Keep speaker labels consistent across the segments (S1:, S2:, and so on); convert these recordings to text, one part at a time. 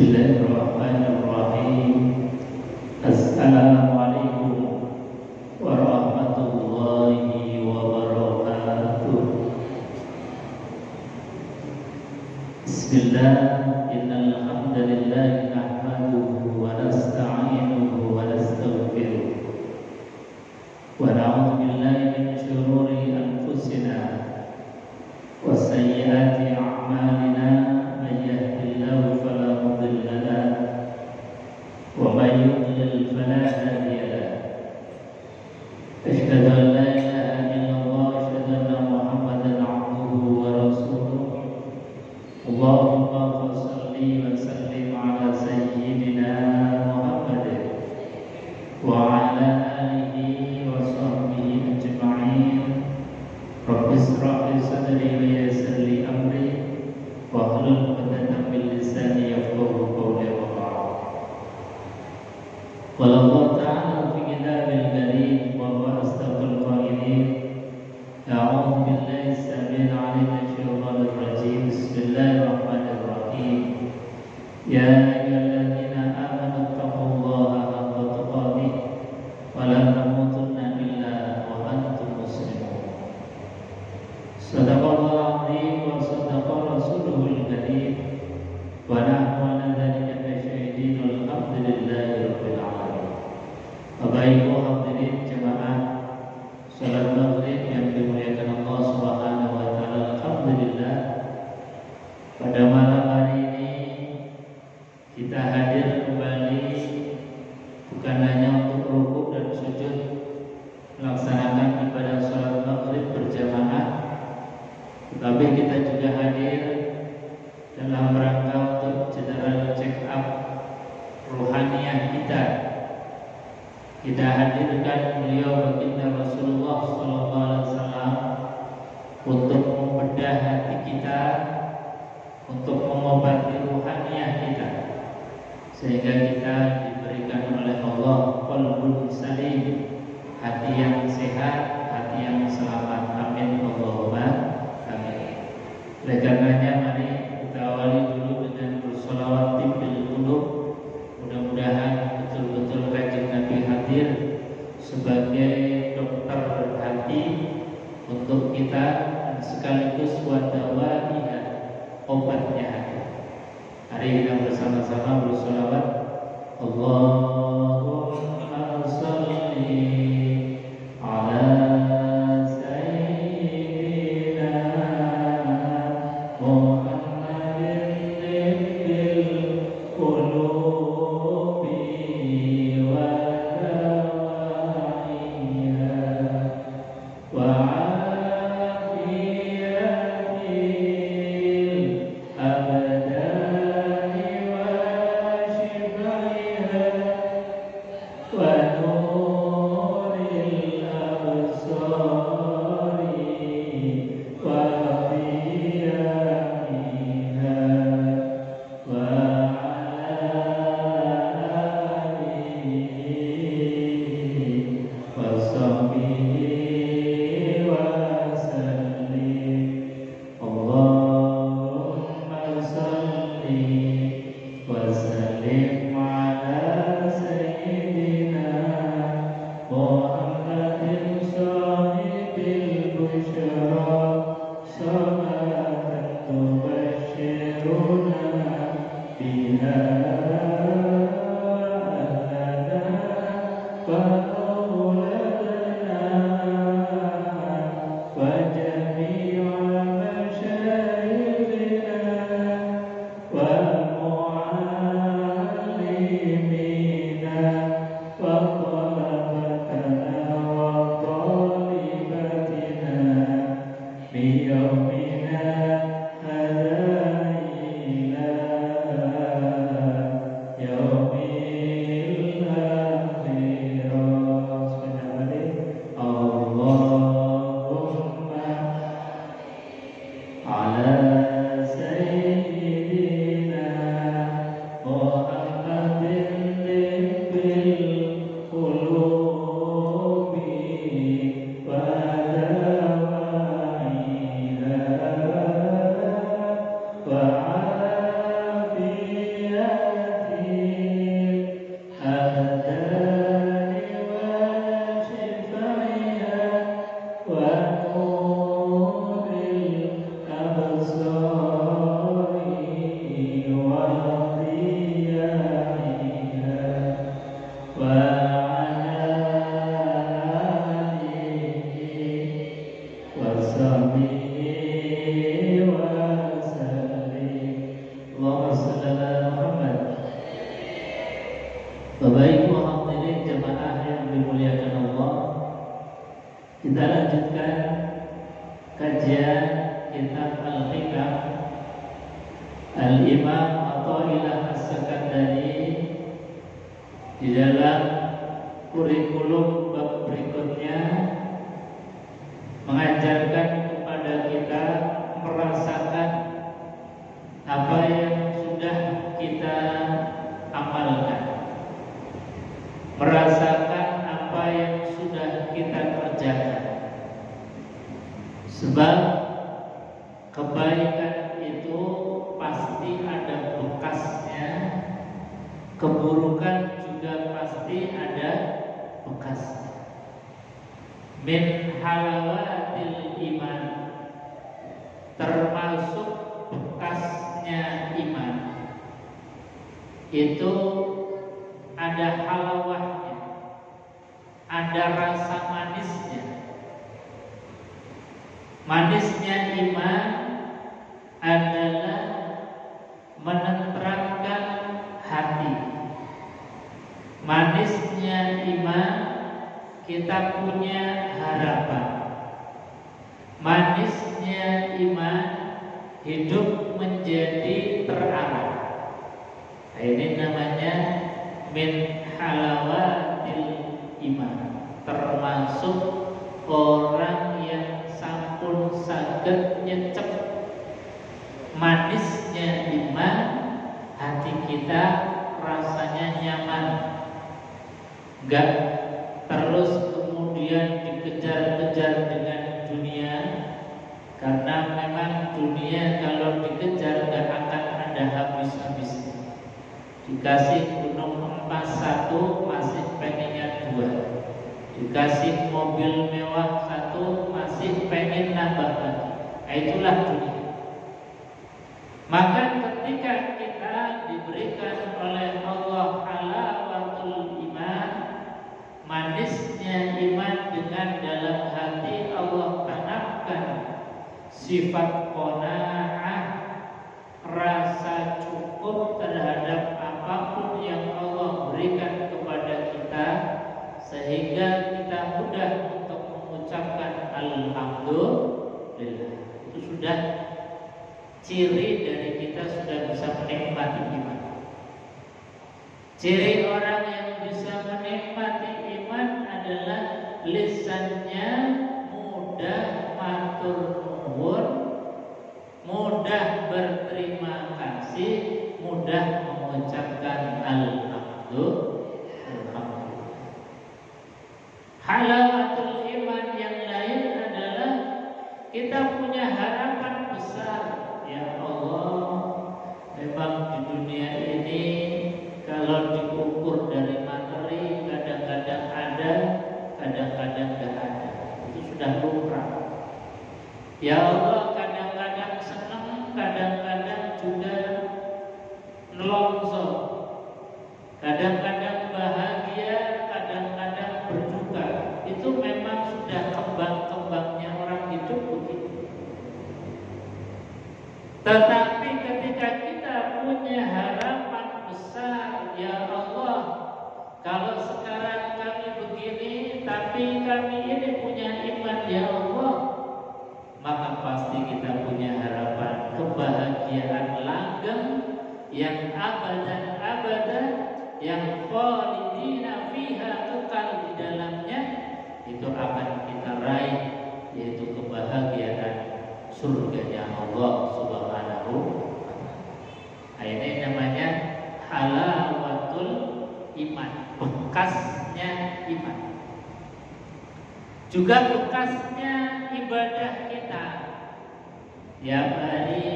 S1: Bismillahirrahmanirrahim. Assalamualaikum warahmatullahi wabarakatuh. Bismillah, innal hamdalillah nahmaduhu wa nasta'inuhu wa nastaghfiruh wa na'udzu billahi min shururi anfusina wa sayyiati a'malina. ومن يضلل فلا هادي له أشهد أن لا إله إلا الله وأشهد أن محمدا عبده ورسوله اللهم صل وسلم على سيدنا محمد وعلى آله وصحبه أجمعين رب اشرح لي صدري ويسر لي أمري واحلل عقدة من لساني يفقهوا قولي قال الله تعالى في كتابه الكريم وهو أصدق القائلين أعوذ بالله السميع العليم من الشيطان الرجيم بسم الله الرحمن الرحيم يا أيها الذين آمنوا اتقوا الله حق تقاته ولا تموتن إلا وأنتم مسلمون صدق الله العظيم وصدق رسوله الكريم ونحن على ذلك من الشاهدين والحمد لله رب العالمين. Bapak Ibu hadirin jemaah salat maghrib yang dimuliakan Allah Subhanahu wa taala. Alhamdulillah pada malam hari ini kita hadir kembali bukan hanya untuk rukuk dan sujud melaksanakan ibadah salat maghrib berjamaah, tetapi kita juga hadir dalam rangka untuk general check up rohaniah kita. Kita hadirkan beliau baginda Rasulullah SAW untuk membedah hati kita, untuk mengobati rohaniah kita, sehingga kita diberikan oleh Allah qalbun salim, hati yang sehat, hati yang selamat. Amin Allahumma amin. Oleh karenanya mari kita awali dulu dengan bersolawat tibbil qulub. Mudah-mudahan betul-betul Kanjeng Nabi hadir sebagai dokter hati untuk kita dan sekaligus wadawaiha, obatnya hati. Mari kita bersama-sama bersolawat. Allahumma sholli ala sayyidina Muhammadin bil qulub Kita lanjutkan kajian kitab Al-Hikam Al-Imam Atha'illah As-Sakandari di dalam kurikulum bab berikutnya mengajarkan kepada kita merasakan apa yang sudah kita amalkan, merasakan apa yang sudah kita kerjakan. Sebab kebaikan itu pasti ada bekasnya, keburukan juga pasti ada bekasnya. Min halawatil iman, termasuk bekasnya iman itu ada halawahnya, ada rasa manisnya. Manisnya iman adalah menenteramkan hati. Manisnya iman kita punya harapan. Manisnya iman hidup menjadi terarah. Ini namanya min halawatil iman, termasuk orang yang sampun saged nyecep manisnya iman, hati kita rasanya nyaman, gak terus kemudian dikejar-kejar dengan dunia, karena memang dunia kalau dikejar gak akan ada habis-habisnya. Dikasih gunung emas satu masih pengennya dua, dikasih mobil mewah satu masih pengen nambah lagi. Itulah dunia. Maka ketika kita diberikan oleh Allah halawatul iman, manisnya iman dengan dalam hati Allah tanamkan sifat qanaah, rasa cukup terhadap apapun yang Allah berikan kepada kita, sehingga kita mudah untuk mengucapkan alhamdulillah. Itu sudah ciri dari kita sudah bisa menikmati iman. Ciri orang yang bisa menikmati iman adalah lisannya mudah matur nuwun, mudah berterima kasih, mudah mengucapkan alhamdulillah. Halawatul iman yang lain adalah kita punya harapan besar. Ya Allah, memang di dunia ini kalau diukur dari materi kadang-kadang ada, kadang-kadang tidak ada. Itu sudah lumrah. Ya Allah, kadang-kadang senang, kadang-kadang juga nelongso, kadang-kadang bahagia, kadang-kadang berduka. Itu memang sudah kembang-kembangnya orang hidup begitu. Tetapi ketika kita punya harapan besar, ya Allah, kalau sekarang kami begini, tapi kami ini punya iman, ya Allah, maka pasti kita punya harapan kebahagiaan langgeng yang abadan, yang khalidina fiha, kekal di dalamnya, itu akan kita raih, yaitu kebahagiaan surganya Allah Subhanahu wa ta'ala. Ini namanya halawatul iman, bekasnya iman. Juga bekasnya ibadah kita. Tiap hari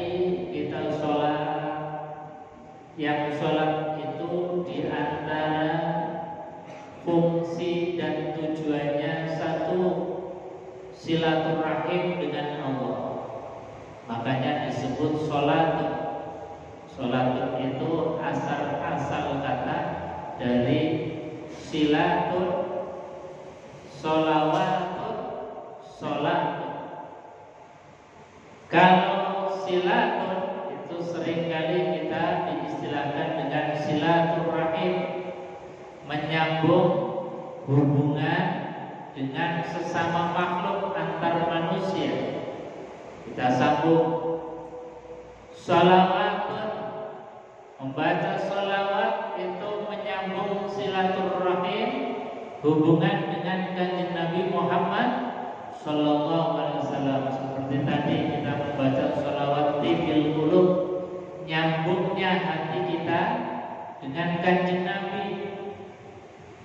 S1: kita sholat, yang sholat itu diantara fungsi dan tujuannya satu, silaturahim dengan Allah. Makanya disebut sholat. Sholat itu asal kata dari silatun, sholawatun, sholatun. Kalau silatun itu seringkali kita diistilahkan dengan silaturahim, menyambung hubungan dengan sesama makhluk antar manusia. Kita sambung sholawatun, membaca sholawat itu menyambung silaturahim, hubungan dengan kanjeng Nabi Muhammad Sallallahu Alaihi Wasallam. Seperti tadi kita membaca sholawat tibil qulub, nyambungnya hati kita dengan kanjeng Nabi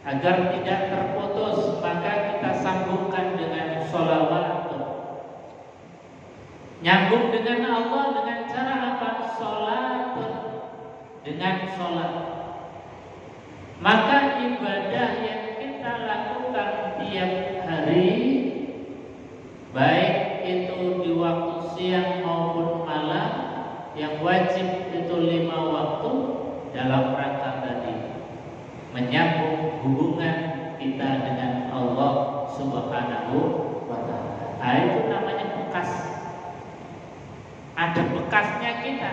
S1: agar tidak terputus, maka kita sambungkan dengan sholawat. Nyambung dengan Allah dengan cara apa? Sholat, dengan sholat. Maka ibadah yang kita lakukan tiap hari, baik itu di waktu siang maupun malam, yang wajib itu 5 waktu, dalam rangka tadi menyambung hubungan kita dengan Allah Subhanahu wa Ta'ala. Itu namanya bekas. Ada bekasnya kita,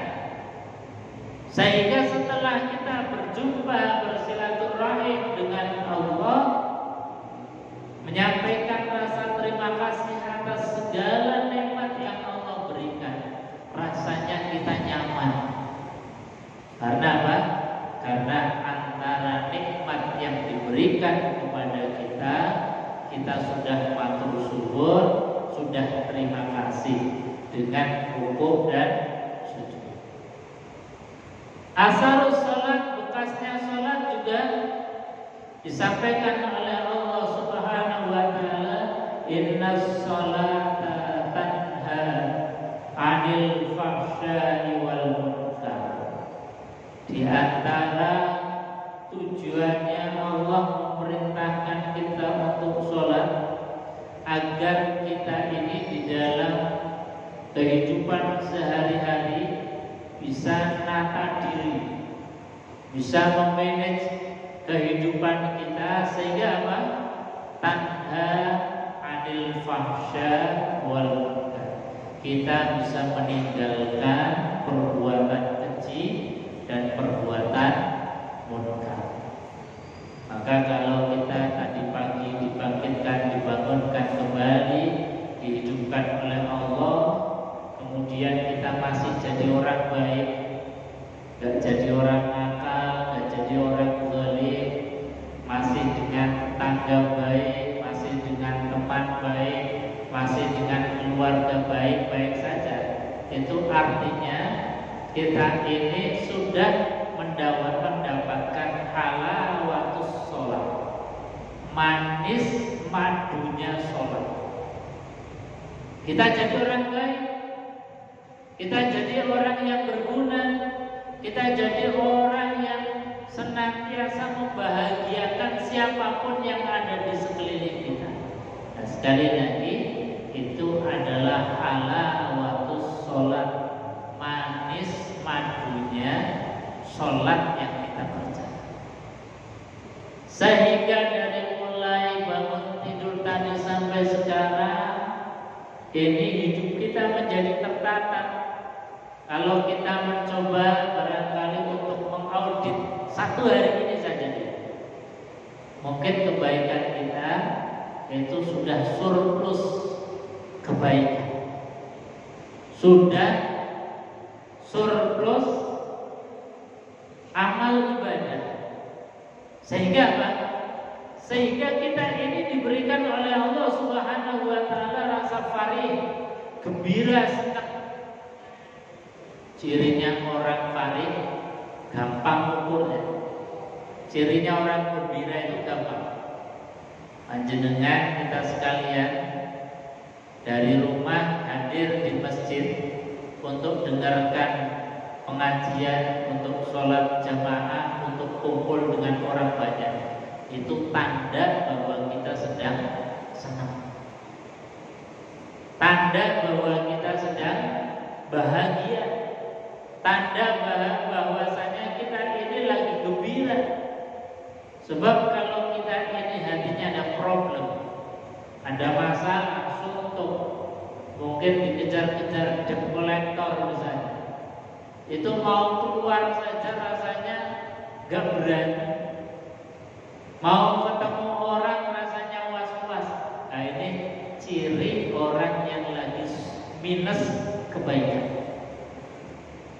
S1: sehingga setelah kita berjumpa bersilaturahim dengan Allah, menyampaikan rasa terima kasih atas segala nikmat yang Allah berikan, rasanya kita nyaman. Karena apa? Karena antara nikmat yang diberikan kepada kita, kita sudah matur syukur, sudah terima kasih dengan rukuk dan sujud. Asarus salat, bekasnya salat juga disampaikan oleh Allah Subhanahu wa Ta'ala, innas salata tanha 'anil fahsya'i wal munkar. Di antara tujuannya Allah memerintahkan kita untuk salat agar kita ini di dalam kehidupan sehari-hari bisa nata diri, bisa memanage kehidupan kita, sehingga apa? Tanha 'anil fahsya wal munkar. Kita bisa meninggalkan perbuatan keji dan perbuatan munkar. Maka kalau kita tadi pagi dibangkitkan, dibangunkan kembali, dihidupkan oleh Allah, kemudian kita masih jadi orang baik, gak jadi orang nakal, gak jadi orang zalim, masih dengan tetangga baik, masih dengan teman baik, masih dengan keluarga baik-baik saja, itu artinya kita ini sudah mendapatkan halawatus sholat, manis madunya sholat. Kita jadi orang baik, kita jadi orang yang berguna, kita jadi orang yang senantiasa membahagiakan siapapun yang ada di sekeliling kita. Dan sekali lagi, itu adalah halawatus sholat, manis madunya sholat yang kita kerjakan. Sehingga dari mulai bangun tidur tadi sampai sekarang, ini hidup kita menjadi tertata. Kalau kita mencoba barangkali untuk mengaudit satu hari ini saja, mungkin kebaikan kita itu sudah surplus kebaikan, sudah surplus amal ibadah. Sehingga apa? Sehingga kita ini diberikan oleh Allah Subhanahu wa Ta'ala rasa farih, gembira, senang. Cirinya orang farih gampang ukurnya. Cirinya orang gembira itu gampang. Panjenengan kita sekalian dari rumah hadir di masjid untuk dengarkan pengajian, untuk sholat jamaah, untuk kumpul dengan orang banyak. Itu tanda bahwa kita sedang senang, tanda bahwa kita sedang bahagia, tanda bahwasanya kita ini lagi gembira. Sebab kalau kita ini hatinya ada problem, ada masalah, suntuk, mungkin dikejar-kejar debt collector misalnya, itu mau keluar saja rasanya gak berani, mau ketemu orang rasanya was-was. minus kebaikan.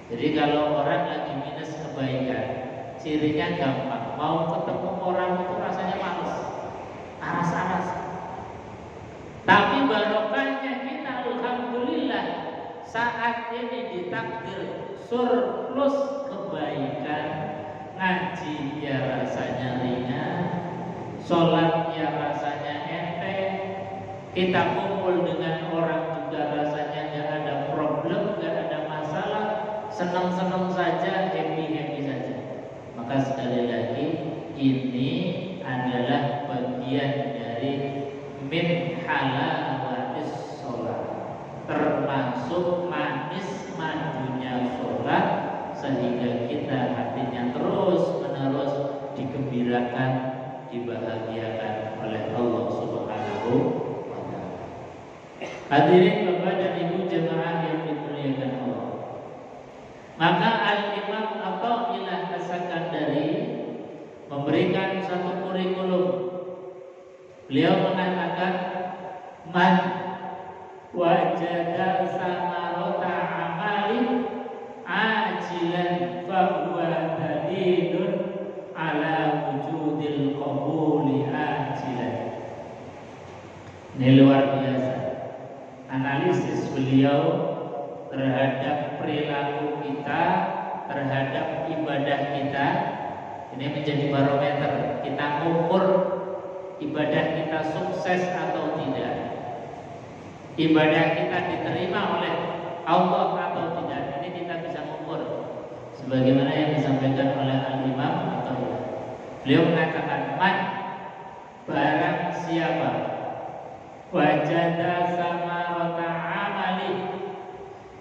S1: Jadi kalau orang lagi minus kebaikan, cirinya gampang. Mau ketemu orang itu rasanya males, aras-aras. Tapi barokahnya kita alhamdulillah saat ini ditakdir surplus kebaikan, ngaji ya rasanya ringan, sholat ya rasanya enteng, kita kumpul dengan orang juga rasanya nggak ada problem, nggak ada masalah, senang-senang saja, happy-happy saja. Maka sekali lagi ini adalah bagian dari min halawatis sholat, termasuk manis madunya sholat, sehingga kita hatinya terus menerus digembirakan, dibahagiakan oleh Allah Subhanahu wa Ta'ala. Hadirin Bapak dan Ibu jemaah yang dimuliakan Allah, maka Al-Imam Athaillah As-Sakandari memberikan satu kurikulum. Beliau mengatakan, man wajada samarota amali ajilan fahuwa dalilun ala wujudil qabuli ajilan. Ini luar biasa analisis beliau terhadap perilaku kita, terhadap ibadah kita. Ini menjadi barometer kita mengukur ibadah kita sukses atau tidak, ibadah kita diterima oleh Allah atau tidak. Ini kita bisa mengukur sebagaimana yang disampaikan oleh Al-Imam Athaillah. Beliau mengatakan, man barang siapa wajada samarata amali,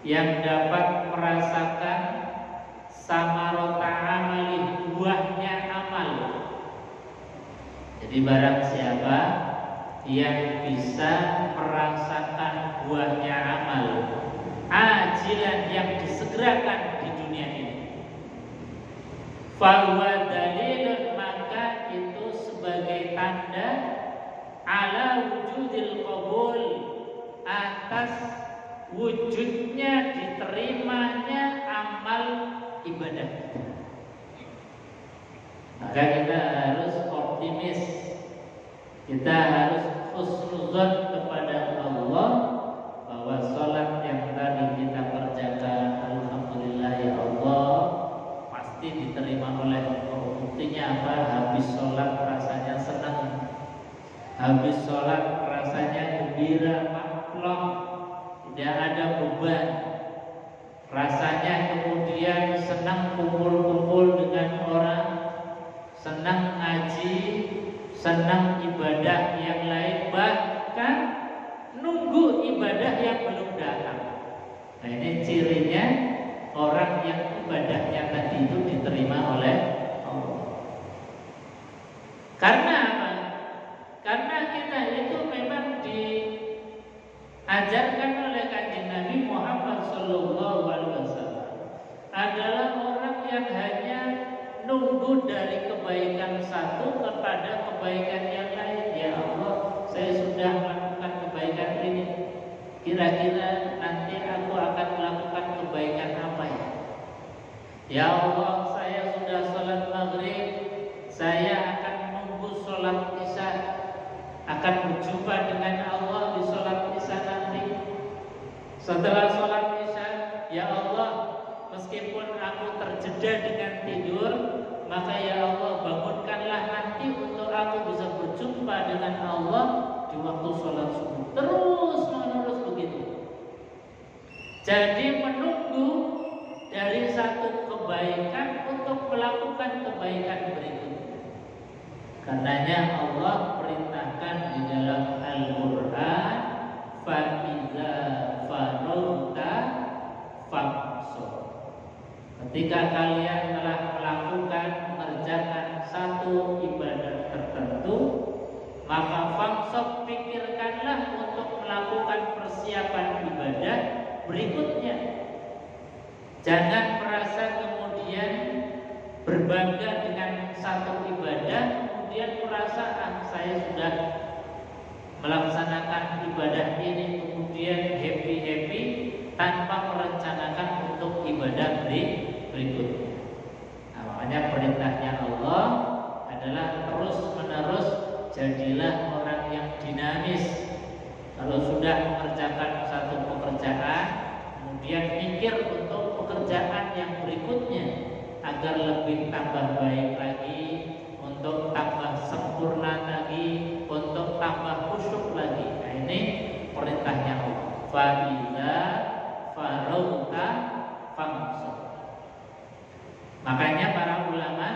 S1: yang dapat merasakan samarata amali, buahnya amal. Jadi barang siapa yang bisa merasakan buahnya amal, ajilan, yang disegerakan di dunia ini, fahuwa dalilun, maka itu sebagai tanda ala wujudil qabul, atas wujudnya diterimanya amal ibadah kita. Maka kita harus optimis, kita harus husnuzon kepada Allah bahwa sholat yang tadi kita kerjakan, alhamdulillah ya Allah, pasti diterima oleh Allah. Buktinya apa? Habis sholat rasanya senang, habis sholat rasanya gembira, maklum, tidak ada beban. Rasanya kemudian senang kumpul-kumpul dengan orang, senang ngaji, senang ibadah yang lain, bahkan nunggu ibadah yang belum datang. Nah, ini cirinya orang yang ibadahnya tadi itu diterima oleh Allah. Karena apa? Karena kita itu memang diajarkan oleh Kanjeng Nabi Muhammad SAW adalah orang yang hanya nunggu dari kebaikan satu kepada kebaikan yang lain. Ya Allah, saya sudah melakukan kebaikan ini, kira-kira nanti aku akan melakukan kebaikan apa ya? Ya Allah, saya sudah sholat maghrib, saya akan menunggu sholat isya, akan berjumpa dengan Allah di sholat isya nanti. Setelah sholat isya, ya Allah, meskipun aku terjeda dengan tidur, maka ya Allah bangunkanlah nanti untuk aku bisa berjumpa dengan Allah di waktu sholat subuh. Terus menerus begitu. Jadi menunggu dari satu kebaikan untuk melakukan kebaikan berikutnya. Karenanya Allah perintahkan di dalam Al-Quran, "Fa'iza faragta faqsur." Ketika kalian telah melakukan, mengerjakan satu ibadah tertentu, maka faqsur, pikirkanlah untuk melakukan persiapan ibadah berikutnya. Jangan merasa kemudian berbangga dengan satu ibadah, kemudian merasa saya sudah melaksanakan ibadah ini kemudian happy tanpa merencanakan untuk ibadah berikutnya. Nah, makanya perintahnya Allah adalah terus menerus jadilah orang yang dinamis. Kalau sudah mengerjakan satu pekerjaan, kemudian mikir untuk pekerjaan yang berikutnya agar lebih tambah baik lagi, untuk tambah sempurna lagi, untuk tambah khusyuk lagi. Nah, ini perintahnya Allah. Fa'idza farauta fansab. Makanya para ulama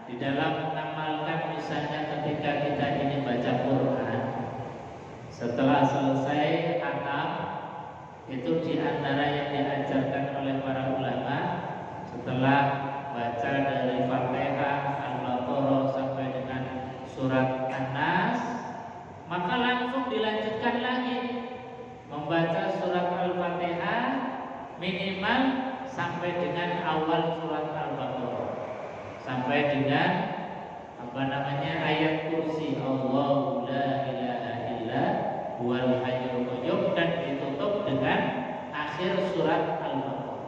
S1: di dalam mengamalkan, misalnya ketika kita ini baca Quran, setelah selesai khatam, itu diantara yang diajarkan oleh para ulama, setelah baca dari Fatihah, Al-Baqarah sampai dengan surat An-Nas, maka langsung dilanjutkan lagi membaca surat Al-Fatihah minimal sampai dengan awal surat Al-Baqarah, sampai dengan ayat kursi, Allahu la ilaha illa huwal hayyul qayyum, dan ditutup dengan akhir surat Al-Baqarah.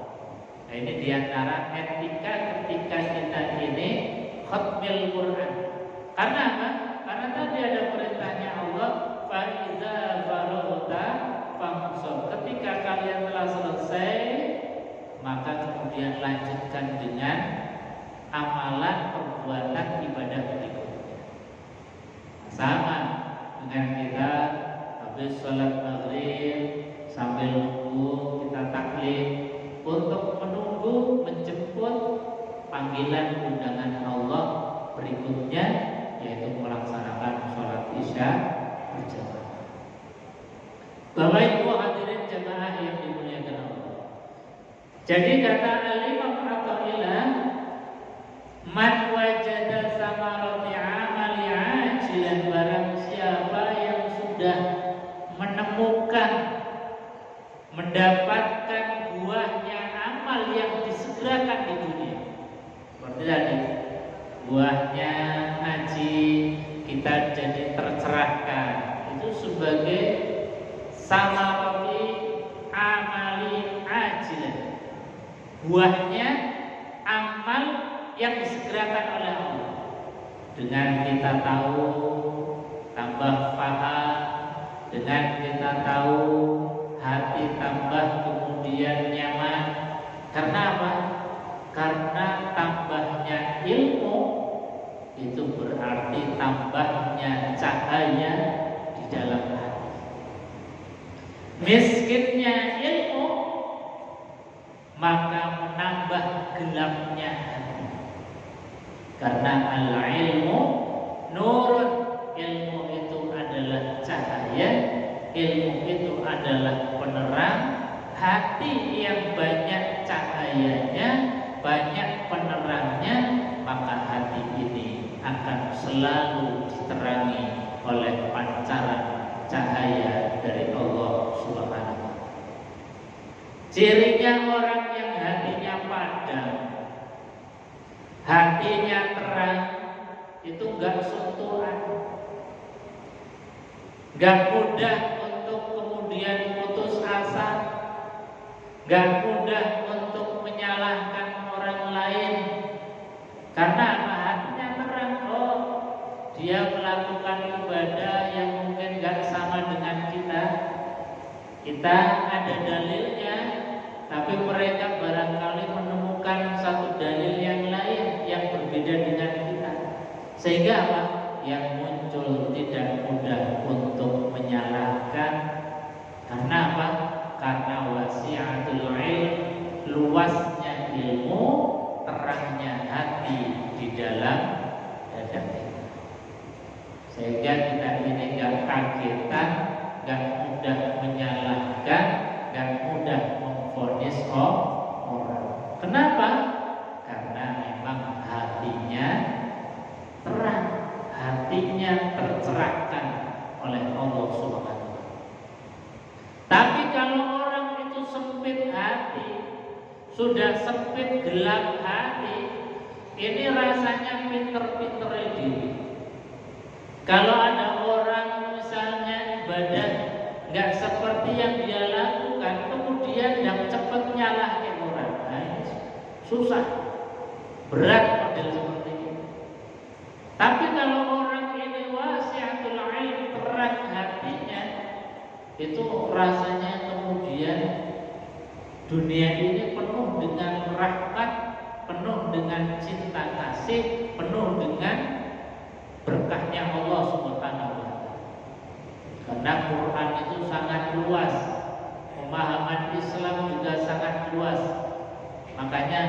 S1: Nah, ini diantara etika ketika kita ini khatmil Quran. Karena apa? Karena tadi ada perintahnya Allah, fa'idza faragta fansab. Ketika kalian telah selesai, maka kemudian lanjutkan dengan amalan perbuatan ibadah berikutnya. Sama dengan kita habis sholat maghrib sambil nunggu kita taklim untuk menunggu menjemput panggilan undangan Allah berikutnya, yaitu melaksanakan sholat isya berjamaah. Bapak Ibu hadirin jamaah yang dimuliakan Allah. Jadi kata Al-Imam Athaillah, man wajada samarati amali ajilan, barang siapa yang sudah menemukan, mendapatkan buahnya amal yang disegerakan di dunia. Seperti tadi, buahnya ngaji, kita jadi tercerahkan, itu sebagai samarati amali ajilan, buahnya amal yang disegerakan oleh Allah. Dengan kita tahu tambah paham, dengan kita tahu hati tambah kemudian nyaman. Karena apa? Karena tambahnya ilmu itu berarti tambahnya cahaya di dalam hati. Miskinnya ilmu maka menambah gelapnya hati. Karena al-ilmu nurun, ilmu itu adalah cahaya, ilmu itu adalah penerang. Hati yang banyak cahayanya, banyak penerangnya, maka hati ini akan selalu diterangi oleh pancaran cahaya dari Allah Subhanahu wa ta'ala. Cirinya orang yang hatinya padam, hatinya terang, itu enggak suntukan, enggak mudah untuk kemudian putus asa, enggak mudah untuk menyalahkan orang lain. Karena apa? Hatinya terang. Oh, dia melakukan ibadah yang mungkin enggak sama dengan kita. Kita ada dalilnya, tapi mereka barangkali menemukan satu dalil yang lain yang berbeda dengan kita. Sehingga apa? Yang muncul tidak mudah untuk menyalahkan. Karena apa? Karena wasi'atul ilm, luasnya ilmu, terangnya hati di dalam dada kita. Sehingga kita ini gak kagetan, gak mudah menyalahkan, gak mudah memvonis orang. Kenapa? Karena memang hatinya terang, hatinya tercerahkan oleh Allah Subhanahu wa ta'ala. Tapi kalau orang itu sempit hati, sudah sempit gelap hati, ini rasanya pinter-pinter diri. Kalau ada orang misalnya ibadah nggak seperti yang dia lakukan, kemudian yang cepat nyalahin orang, susah, berat model seperti ini. Tapi kalau orang ini wasi'atul ilm, terang hatinya, itu rasanya kemudian dunia ini penuh dengan rahmat, penuh dengan cinta kasih, penuh dengan berkahnya Allah Subhanahu wa ta'ala. Karena Quran itu sangat luas, pemahaman Islam juga sangat luas. Makanya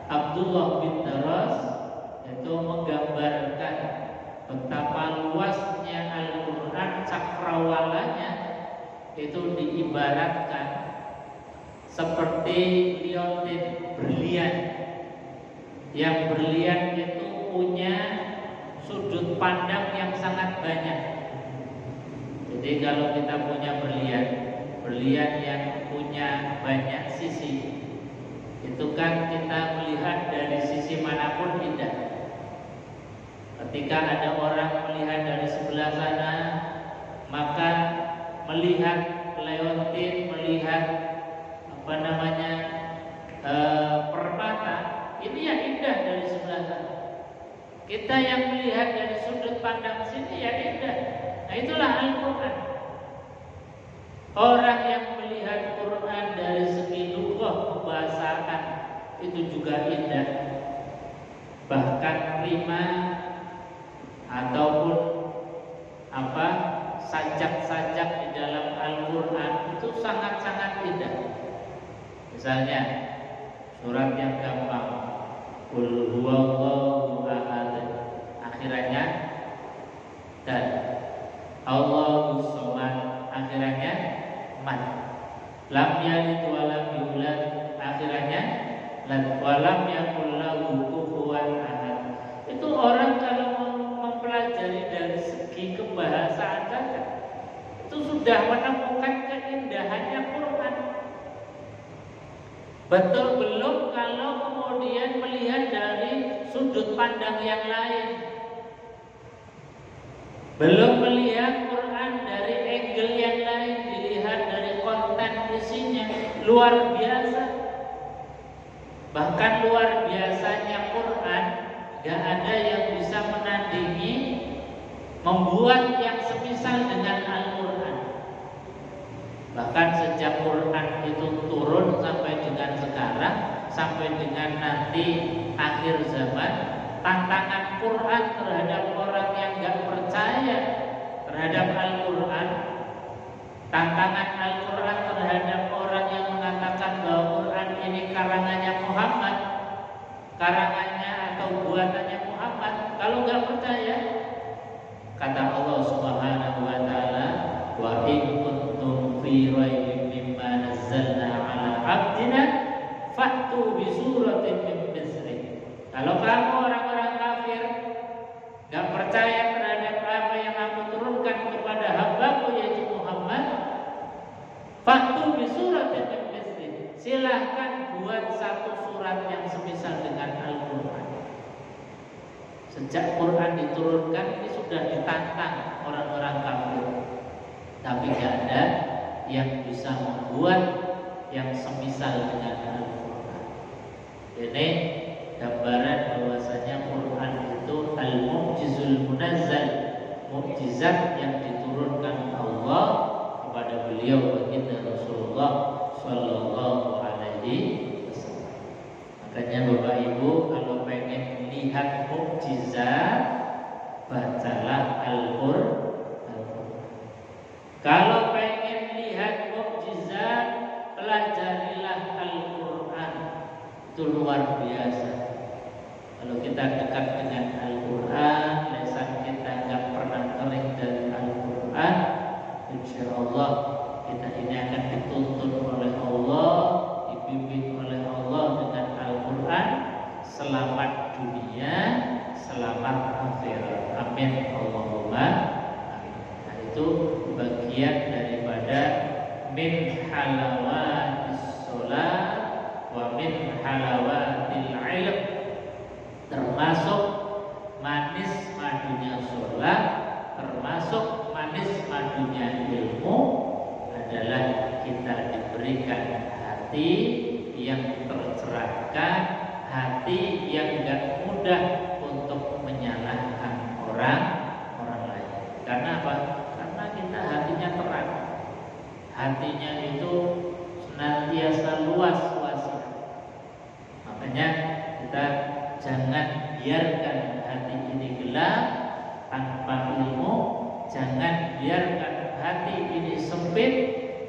S1: Abdullah bin Daras itu menggambarkan betapa luasnya Al-Quran, cakrawalanya itu diibaratkan seperti liontin berlian. Yang berlian itu punya sudut pandang yang sangat banyak. Jadi kalau kita punya berlian yang punya banyak sisi, itu kan kita melihat dari sisi manapun indah. Ketika ada orang melihat dari sebelah sana, maka melihat leontin, melihat permata, ini yang indah dari sebelah sana. Kita yang melihat dari sudut pandang sini ya indah. Nah itulah Al-Quran. Orang yang melihat Quran dari segi lughah, pembahasan, itu juga indah. Bahkan rima ataupun sajak-sajak di dalam Al-Quran itu sangat-sangat indah. Misalnya surat yang gampang, Qul huwallahu ahad, akhirannya dan Allahus samad, akhirannya man. Lam yalid wa lam yulad, akhirannya lam, wa lam yakul lahu kufuwan ahad. Itu orang kalau mempelajari dari segi kebahasaan saja, itu sudah menemukan keindahannya Quran. Betul belum kalau kemudian melihat dari sudut pandang yang lain, belum melihat Quran dari angle yang lain, dilihat dari konten isinya, luar biasa. Bahkan luar biasanya Quran, gak ada yang bisa menandingi, membuat yang semisal dengan Al-Quran. Bahkan sejak Quran itu turun sampai dengan sekarang, sampai dengan nanti akhir zaman, tantangan Quran terhadap orang yang gak percaya terhadap Al-Quran, tantangan Al-Quran terhadap orang yang mengatakan bahwa Quran ini karangannya Muhammad, karangannya atau buatannya Muhammad. Kalau gak percaya, kata Allah Subhanahu wa ta'ala, wa in kuntum fi raibin mimma nazzalna ala abdina fa'tu bi suratin min mislihi. Kalau kamu orang-orang kafir gak percaya terhadap apa yang aku turunkan kepada hambaku yaitu Muhammad, fa'tu bi suratin min mislihi, silahkan buat satu surat yang semisal dengan Al-Quran. Sejak Quran diturunkan ini sudah ditantang orang-orang kafir, tapi gak ada yang bisa membuat yang semisal dengan Al-Quran. Ini gambaran bahwasanya Quran itu al-mu'jizul munazzal, mukjizat yang diturunkan Allah kepada beliau baginda Rasulullah sallallahu alaihi wasallam. Makanya Bapak Ibu kalau pengen lihat mukjizat, bacalah Al-Quran. Kalau pengen lihat mukjizat, pelajarilah Al-Quran. Itu luar biasa. Kalau kita dekat dengan Al-Quran, lisan kita nggak pernah kering dari Al-Quran, insya Allah kita ini akan dituntun oleh Allah, dibimbing oleh Allah dengan Al-Quran, selamat dunia, selamat akhirat. Amin Allahumma amin. Nah itu bagian daripada min halawatis sholat wa min halawatil ilm, termasuk manis madunya sholat, termasuk manis madunya ilmu adalah kita diberikan hati yang tercerahkan, hati yang gak mudah untuk menyalahkan orang lain. Karena apa? Karena kita hatinya terang, hatinya itu senantiasa luas. Makanya kita jangan biarkan hati ini gelap tanpa ilmu, jangan biarkan hati ini sempit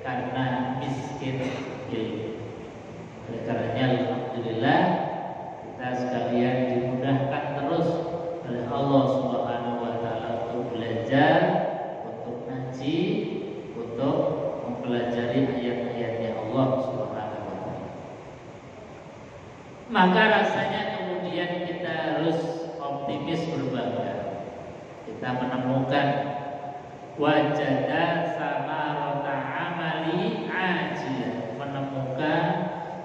S1: karena miskin ilmu. Oleh karenanya alhamdulillah kita sekalian dimudahkan terus oleh Allah Subhanahu wa taala untuk belajar, untuk ngaji, untuk mempelajari ayat-ayatnya Allah Subhanahu wa taala. Maka rasanya kemudian kita harus optimis berbangga. Kita menemukan wajada samarata amali ajil, menemukan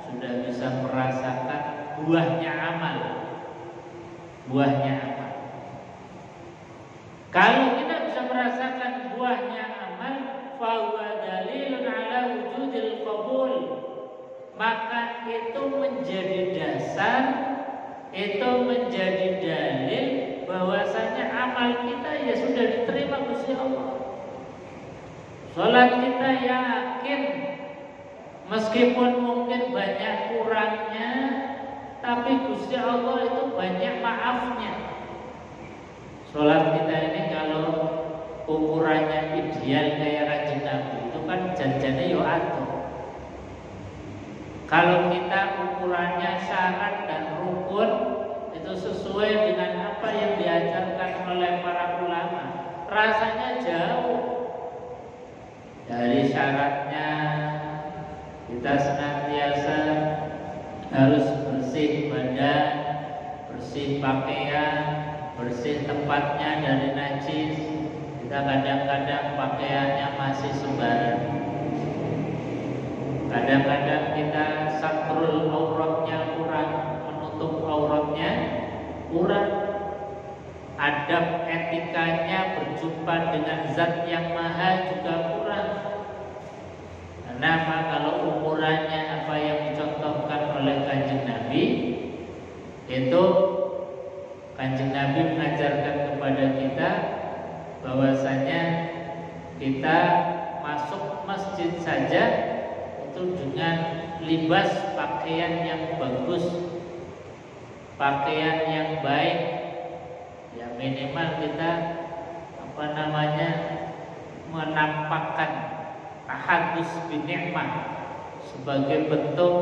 S1: sudah bisa merasakan buahnya amal. Kalau kita bisa merasakan buahnya amal, fa huwa dalilun ala wujudil qabul, maka itu menjadi dasar, itu menjadi dalil bahwasanya amal kita ya sudah diterima Gusti Allah. Salat kita yakin meskipun mungkin banyak kurangnya, tapi Gusti Allah itu banyak maafnya. Salat kita ini kalau ukurannya ideal kayak Kanjeng Nabi itu kan janjane yo atuh. Kalau kita ukurannya syarat dan rukun itu sesuai dengan apa yang diajarkan oleh para ulama, rasanya jauh dari syaratnya. Kita senantiasa harus bersih badan, bersih pakaian, bersih tempatnya dari najis. Kita kadang-kadang pakaiannya masih sembarang. Kadang-kadang kita satrul auratnya kurang, menutup auratnya kurang. Adab etikanya berjumpa dengan zat yang maha juga kurang. Kenapa? Kalau ukurannya apa yang dicontohkan oleh Kanjeng Nabi, itu Kanjeng Nabi mengajarkan kepada kita bahwasanya kita masuk masjid saja itu dengan libas pakaian yang bagus, pakaian yang baik, ya minimal kita menampakkan tahadus binikmah sebagai bentuk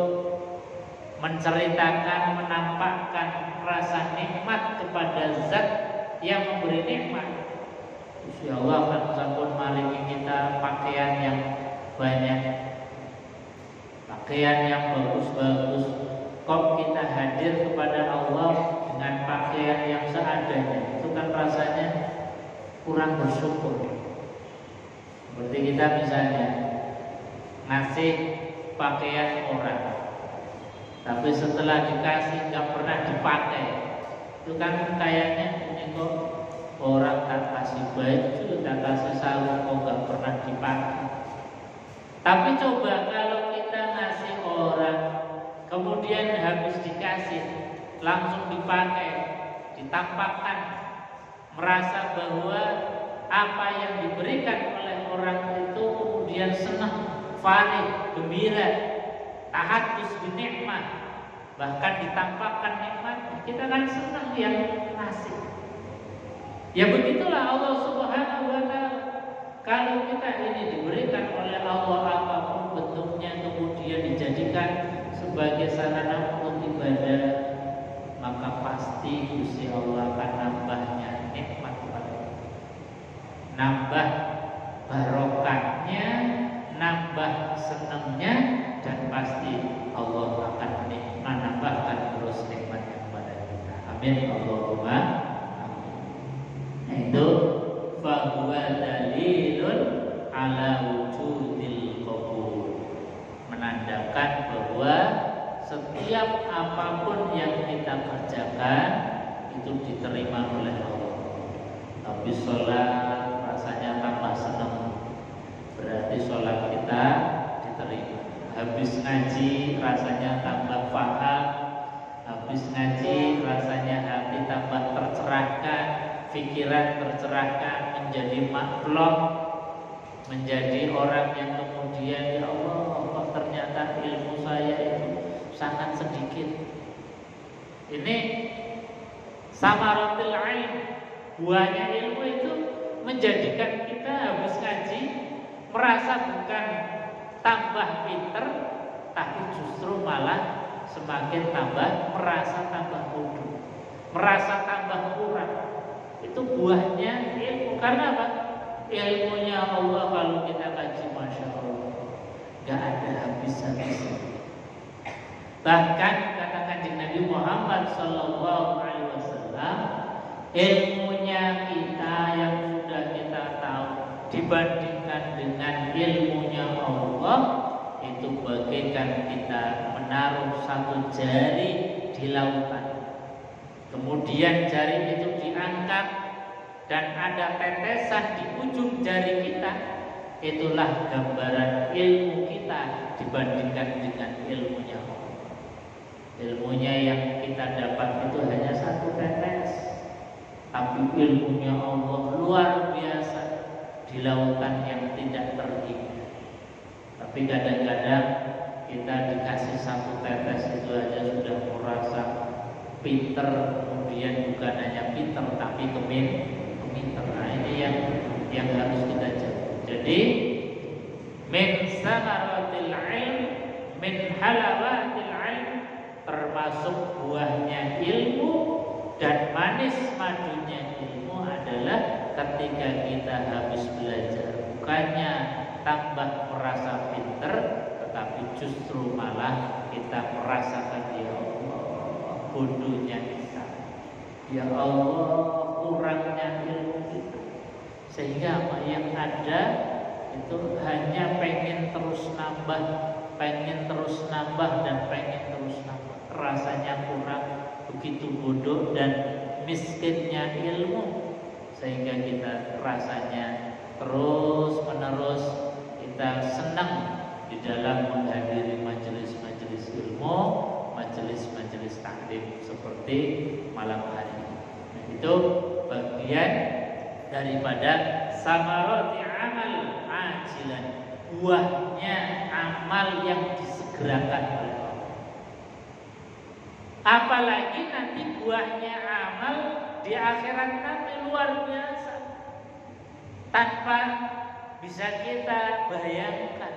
S1: menceritakan, menampakkan rasa nikmat kepada zat yang memberi nikmat. Insya Allah akan sampun maringi kita pakaian yang banyak, pakaian yang bagus-bagus. Kok kita hadir kepada Allah dengan pakaian yang seadanya, itu kan rasanya kurang bersyukur. Seperti kita misalnya ngasih pakaian orang, tapi setelah dikasih nggak pernah dipakai, itu kan kayaknya ini kok orang tak kasih baju, tak kasih sarung kok nggak pernah dipakai. Tapi coba kalau kita ngasih orang, kemudian habis dikasih langsung dipakai, ditampakkan, merasa bahwa apa yang diberikan oleh orang itu kemudian senang, farih, gembira, tahadus binikmat, bahkan ditampakkan nikmat, kita kan senang yang ngasih. Ya begitulah Allah Subhanahu wa taala. Kalau kita ini diberikan oleh Allah apapun bentuknya, kemudian dijadikan sebagai sarana untuk ibadah, maka pasti Gusti Allah akan nambahnya nikmat kepada kita, nambah barokahnya, nambah senangnya, dan pasti Allah akan menambahkan terus nikmatnya kepada kita. Amin Allahumma amin. Itu fahuwa dalilun ala wujudil qabul, menandakan bahwa setiap apapun yang kita kerjakan itu diterima oleh Allah. Tapi sholat rasanya tambah pikiran tercerahkan, menjadi makhluk, menjadi orang yang kemudian ya Allah, kok ternyata ilmu saya itu sangat sedikit. Ini samaratul ilm, buahnya ilmu itu menjadikan kita habis ngaji merasa bukan tambah pinter, tapi justru malah semakin tambah merasa tambah bodoh, merasa tambah kurang. Itu buahnya ilmu. Karena apa? Ilmunya Allah kalau kita kaji, masya Allah, gak ada habis-habisnya. Bahkan kata Kanjeng Nabi Muhammad SAW, ilmunya kita yang sudah kita tahu dibandingkan dengan ilmunya Allah, itu bagaikan kita menaruh satu jari di lautan, kemudian jari itu diangkat dan ada tetesan di ujung jari kita. Itulah gambaran ilmu kita dibandingkan dengan ilmunya Allah. Ilmunya yang kita dapat itu hanya satu tetes, tapi ilmunya Allah luar biasa di lautan yang tidak terhingga. Tapi kadang-kadang kita dikasih satu tetes itu aja sudah merasa pinter, kemudian bukan hanya pinter tapi keminter. Nah, ini yang harus kita jaga. Jadi min samaratil ilm, min halawatil ilm, termasuk buahnya ilmu dan manis madunya ilmu adalah ketika kita habis belajar, bukannya tambah merasa pinter, tetapi justru malah kita merasakan ya Allah bodohnya kita, ya Allah kurangnya ilmu kita, sehingga apa yang ada itu hanya pengen terus nambah dan pengen terus nambah. Rasanya kurang, begitu bodoh dan miskinnya ilmu, sehingga kita rasanya terus menerus kita senang di dalam menghadiri majelis-majelis ilmu, majelis-majelis taklim seperti malam hari ini. Nah, itu bagian daripada samarati amal ajilan, buahnya amal yang disegerakan oleh Allah. Apalagi nanti buahnya amal di akhirat nanti luar biasa, tanpa bisa kita bayangkan.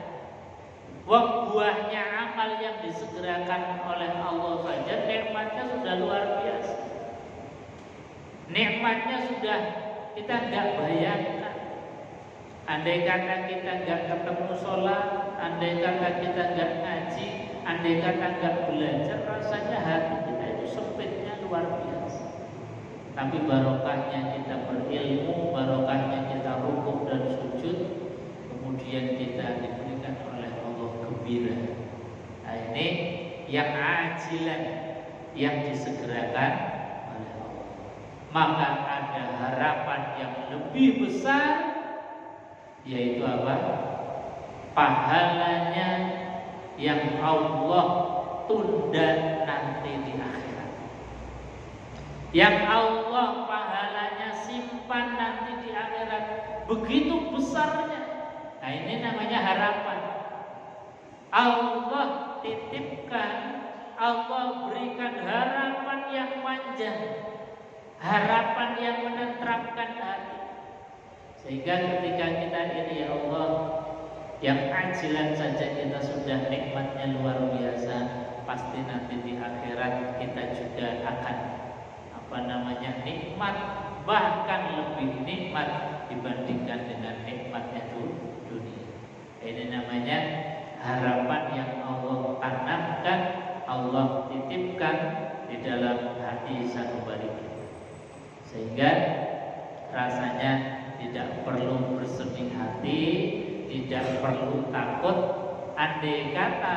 S1: Wah, buahnya amal yang disegerakan oleh Allah saja nikmatnya sudah luar biasa. Nikmatnya sudah kita nggak bayangkan. Andai kata kita nggak ketemu sholat, andai kata kita nggak ngaji, andai kata nggak belajar, rasanya hati kita itu sempitnya luar biasa. Tapi barokahnya kita berilmu, barokahnya kita rukuk dan sujud, kemudian kita diberikan oleh Allah gembira. Nah, ini yang ajilan, yang disegerakan oleh Allah. Maka ada harapan yang lebih besar, yaitu apa? Pahalanya yang Allah tunda nanti di akhirat, yang Allah pahalanya simpan nanti di akhirat, begitu besarnya. Nah, ini namanya harapan. Allah titipkan, Allah berikan harapan yang panjang, harapan yang menenteramkan hati, sehingga ketika kita ini ya Allah, yang ajilan saja kita sudah nikmatnya luar biasa, pasti nanti di akhirat kita juga akan nikmat, bahkan lebih nikmat dibandingkan dengan nikmatnya dunia. Ini namanya harapan yang Allah tanamkan, Allah titipkan di dalam hati sanubari kita, sehingga rasanya tidak perlu bersedih hati, tidak perlu takut. Andai kata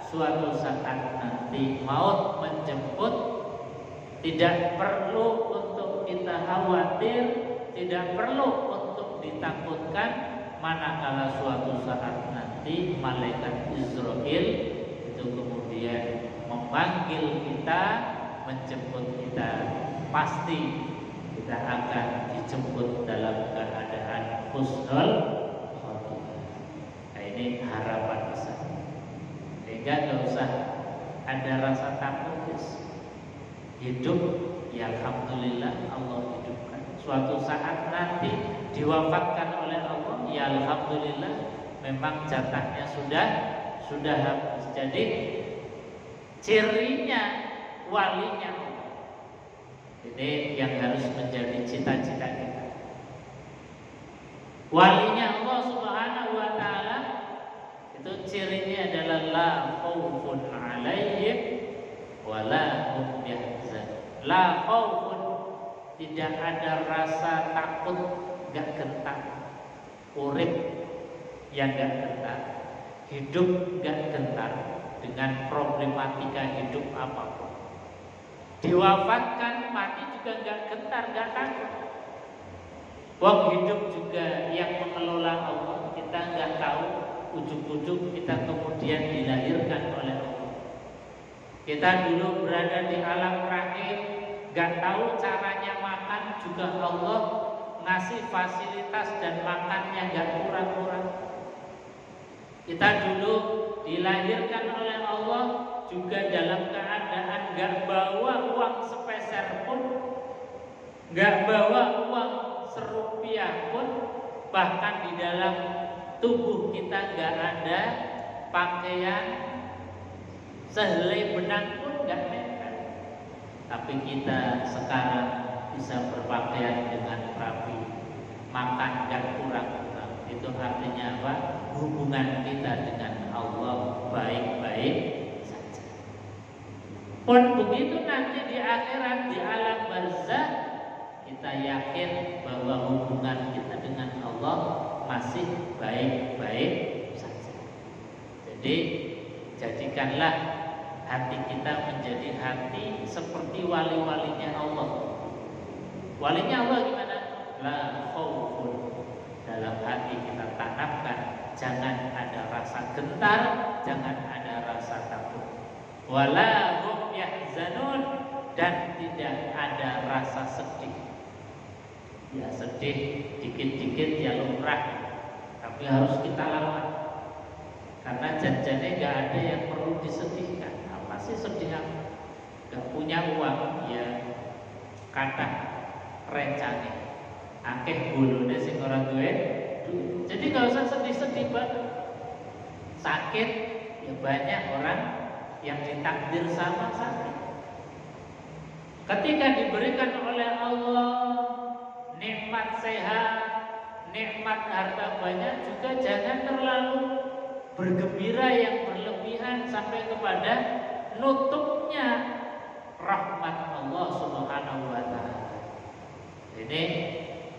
S1: suatu saat nanti maut menjemput, tidak perlu untuk kita khawatir, tidak perlu untuk ditakutkan, manakala suatu saat nanti malaikat Israil itu kemudian memanggil kita, menjemput kita, pasti kita akan dijemput dalam keadaan husnul khotimah. Nah, ini harapan besar. Sehingga nggak usah ada rasa takut, guys. Hidup, ya alhamdulillah Allah hidupkan. Suatu saat nanti diwafatkan oleh Allah, ya alhamdulillah memang jatahnya sudah habis. Jadi cirinya walinya Allah. Ini yang harus menjadi cita-cita kita. Walinya Allah Subhanahu wa taala itu cirinya adalah la khaufun 'alaihim wa la hum yahzanun. La khaufun, tidak ada rasa takut, enggak gentar. Urip yang enggak gentar, hidup enggak gentar dengan problematika hidup apapun. Diwafatkan, mati juga enggak gentar, enggak takut. Wong hidup juga yang mengelola Allah, kita enggak tahu ujung-ujung kita kemudian dilahirkan oleh Allah. Kita dulu berada di alam rahim, enggak tahu caranya makan, juga Allah ngasih fasilitas dan makannya enggak kurang-kurang. Kita dulu dilahirkan oleh Allah juga dalam keadaan enggak bawa uang sepeser pun, enggak bawa uang serupiah pun, bahkan di dalam tubuh kita enggak ada pakaian sehelai benang pun enggak ada. Tapi kita sekarang bisa berpakaian dengan rapi, makan enggak kurang-kurang. Itu artinya apa? Hubungan kita dengan Allah baik-baik saja. Pun begitu nanti di akhirat, di alam barzakh, kita yakin bahwa hubungan kita dengan Allah masih baik-baik saja. Jadi jadikanlah hati kita menjadi hati seperti wali-walinya Allah. Walinya Allah gimana? La khaufun. Dalam hati kita tanamkan, jangan ada rasa gentar, jangan ada rasa takut. Wala hum yahzanun, dan tidak ada rasa sedih. Ya sedih dikit-dikit ya lumrah, tapi harus kita lawan. Karena janjinya nggak ada yang perlu disedihkan. Apa sih sedih? Gak punya uang, ya kata rencane. Akeh bulune sing ora duwe. Jadi nggak usah sedih-sedih banget. Sakit, ya banyak orang yang ditakdir sama sakit. Ketika diberikan oleh Allah nikmat sehat, nikmat harta banyak, juga jangan terlalu bergembira yang berlebihan sampai kepada nutupnya rahmat Allah Subhanahu wa taala. Ini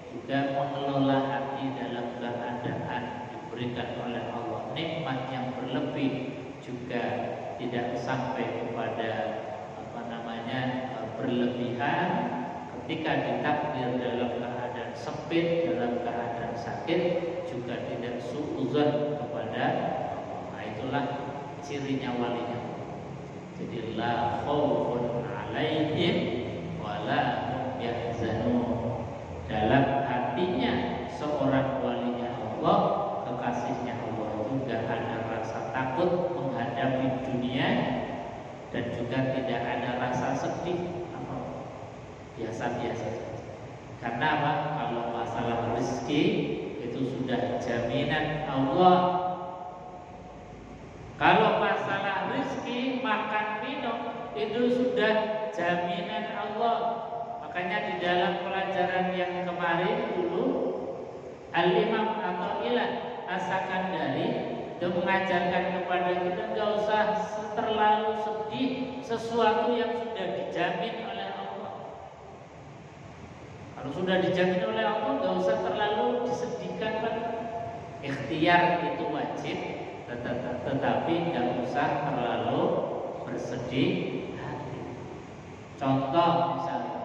S1: juga mengelola hati dalam keadaan diberikan oleh Allah nikmat yang berlebih, juga tidak sampai kepada berlebihan. Ketika ditakdir dalam keadaan sempit, dalam keadaan sakit, juga tidak suudzon kepada Allah. Nah, itulah cirinya walinya. Jadi la khaufun 'alaihim wa la hum yahzanun. Dalam hatinya seorang walinya Allah, kekasihnya Allah, juga ada rasa takut menghadapi dunia, dan juga tidak ada rasa sedih, biasa-biasa saja. Karena apa? Kalau masalah rezeki itu sudah jaminan Allah. Kalau masalah rezeki, makan minum itu sudah jaminan Allah. Makanya di dalam pelajaran yang kemarin dulu, Al-Imam Athaillah As-Sakandari itu mengajarkan kepada kita enggak usah terlalu sedih sesuatu yang sudah dijamin oleh Allah. Kalau sudah dijamin oleh Allah, enggak usah terlalu disedihkan, Pak. Ikhtiar itu wajib, tetapi enggak usah terlalu bersedih hati. Contoh misalnya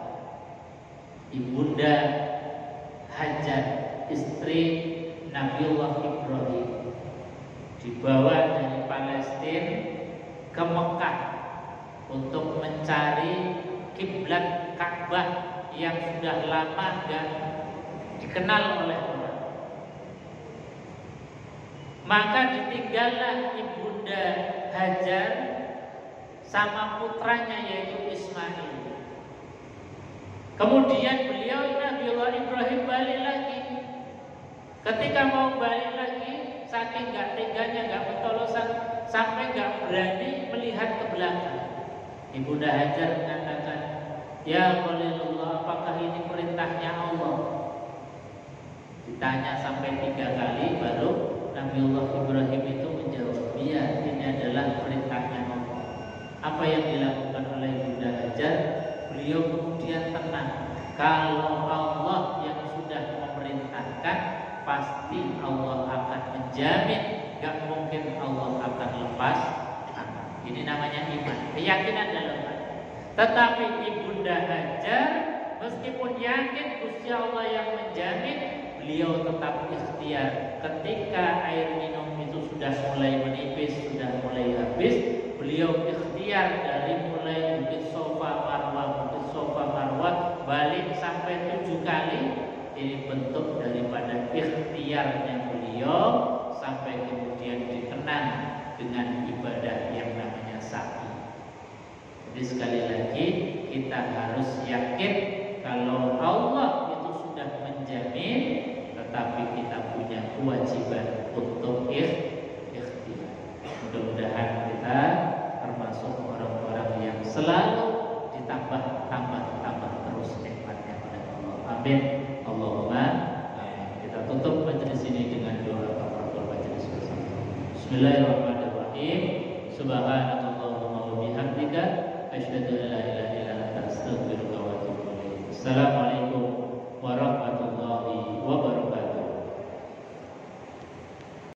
S1: Ibunda Hajar, istri Nabiullah Ibrahim, dibawa dari Palestina ke Mekah untuk mencari kiblat Ka'bah yang sudah lama dan dikenal oleh orang. Maka ditinggallah ibunda Hajar sama putranya yaitu Ismail. Kemudian beliau Nabiullah Ibrahim balik lagi. Ketika mau balik lagi, saking gak teganya, gak bertolosan, sampai gak berani melihat ke belakang. Ibunda Hajar mengatakan, "Ya Khalilullah, apakah ini perintahnya Allah?" Ditanya sampai 3 kali, baru Nabiullah Ibrahim itu menjawab, "Iya, ini adalah perintahnya Allah." Apa yang dilakukan oleh Ibunda Hajar? Beliau kemudian tenang. Kalau Allah yang sudah memerintahkan, pasti Allah akan menjamin. Gak mungkin Allah akan lepas. Ini namanya iman, keyakinan dalam hati. Tetapi Ibunda Hajar meskipun yakin Gusti Allah yang menjamin, beliau tetap ikhtiar. Ketika air minum itu sudah mulai menipis, sudah mulai habis, beliau ikhtiar dari mulai Bukit Sofa Marwah balik sampai 7 kali. Ini bentuk daripada ikhtiarnya beliau sampai kemudian dikenang dengan ibadah yang namanya sa'i. Jadi sekali lagi kita harus yakin kalau Allah itu sudah menjamin, tetapi kita punya kewajiban untuk ikhtiar. Mudah-mudahan kita termasuk orang-orang yang selalu ditambah terus nikmatnya oleh Allah. Amin. Allahumma amin. Kita tutup majelis ini dengan doa kafaratul majelis bersama. Bismillahirrahmanirrahim. Subhanakallahumma wa bihamdika asyhadu an la ilaha illa anta astaghfiruka wa atubu ilaik. Assalamualaikum.